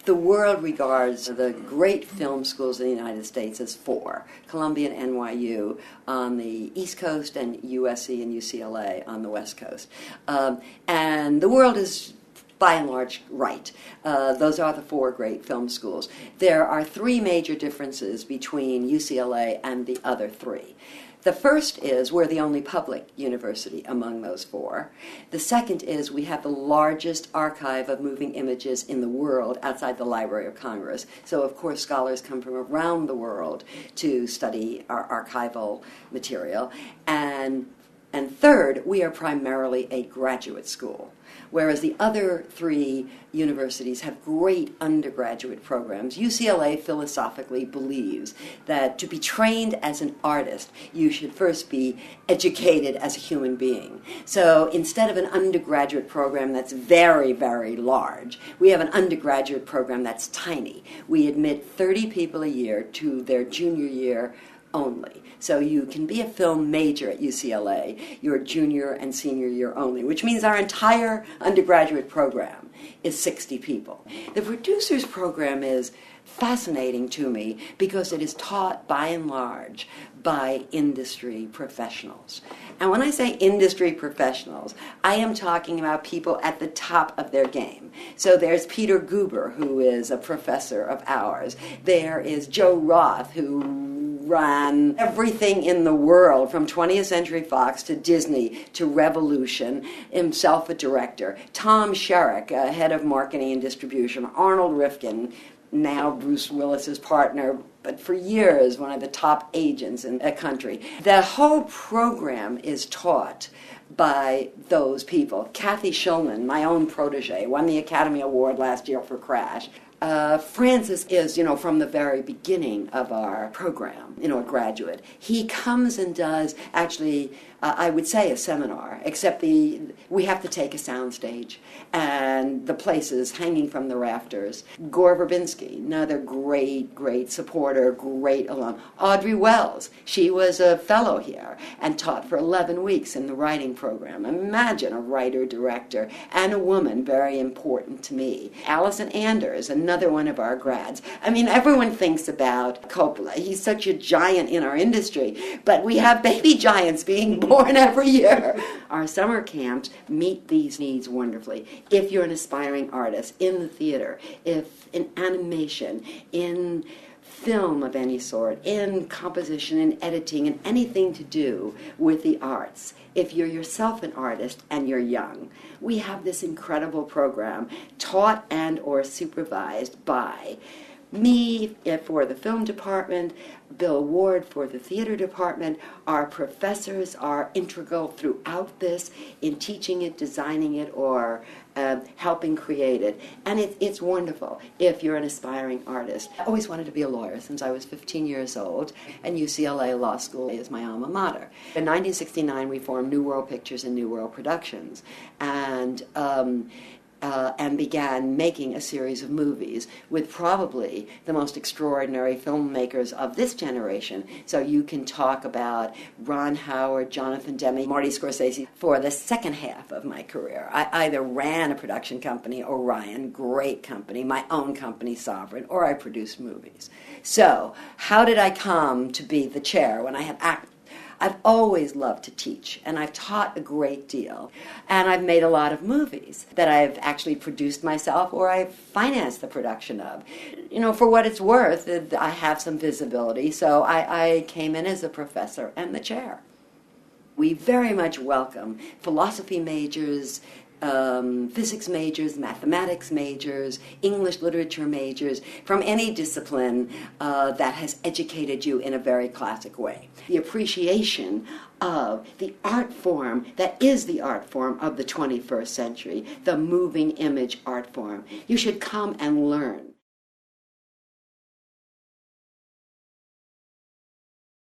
The world regards the great film schools in the United States as four: Columbia and NYU on the East Coast, and USC and UCLA on the West Coast. And the world is, by and large, right. Those are the four great film schools. There are three major differences between UCLA and the other three. The first is we're the only public university among those four. The second is we have the largest archive of moving images in the world outside the Library of Congress. So, of course, scholars come from around the world to study our archival material. And third, we are primarily a graduate school, whereas the other three universities have great undergraduate programs. UCLA philosophically believes that to be trained as an artist, you should first be educated as a human being. So instead of an undergraduate program that's very, very large, we have an undergraduate program that's tiny. We admit 30 people a year to their junior year only. So you can be a film major at UCLA your junior and senior year only, which means our entire undergraduate program is 60 people. The producers program is fascinating to me because it is taught by and large by industry professionals. And when I say industry professionals, I am talking about people at the top of their game. So there's Peter Guber, who is a professor of ours. There is Joe Roth, who ran everything in the world from 20th Century Fox to Disney to Revolution, himself a director. Tom Sherrick, head of marketing and distribution. Arnold Rifkin, now Bruce Willis's partner, but for years one of the top agents in the country. The whole program is taught by those people. Kathy Shulman, my own protege, won the Academy Award last year for Crash. Francis is, from the very beginning of our program, a graduate. He comes and does, actually, I would say a seminar, except we have to take a soundstage, and the place is hanging from the rafters. Gore Verbinski, another great, great supporter, great alum. Audrey Wells, she was a fellow here and taught for 11 weeks in the writing program. Imagine a writer-director and a woman, very important to me. Allison Anders, another one of our grads. I mean, everyone thinks about Coppola. He's such a giant in our industry, but we have baby giants being born every year. Our summer camps meet these needs wonderfully. If you're an aspiring artist in the theater, if in animation, in film of any sort, in composition, in editing, and anything to do with the arts, if you're yourself an artist and you're young, we have this incredible program taught and or supervised by me for the film department, Bill Ward for the theater department. Our professors are integral throughout this in teaching it, designing it, or helping create it. And it's wonderful if you're an aspiring artist. I always wanted to be a lawyer since I was 15 years old, and UCLA Law School is my alma mater. In 1969, we formed New World Pictures and New World Productions, and began making a series of movies with probably the most extraordinary filmmakers of this generation. So you can talk about Ron Howard, Jonathan Demme, Marty Scorsese. For the second half of my career, I either ran a production company, Orion, great company, my own company, Sovereign, or I produced movies. So how did I come to be the chair when I had I've always loved to teach, and I've taught a great deal, and I've made a lot of movies that I've actually produced myself or I've financed the production of. For what it's worth, I have some visibility, so I came in as a professor and the chair. We very much welcome philosophy majors, physics majors, mathematics majors, English literature majors, from any discipline that has educated you in a very classic way. The appreciation of the art form that is the art form of the 21st century, the moving image art form. You should come and learn.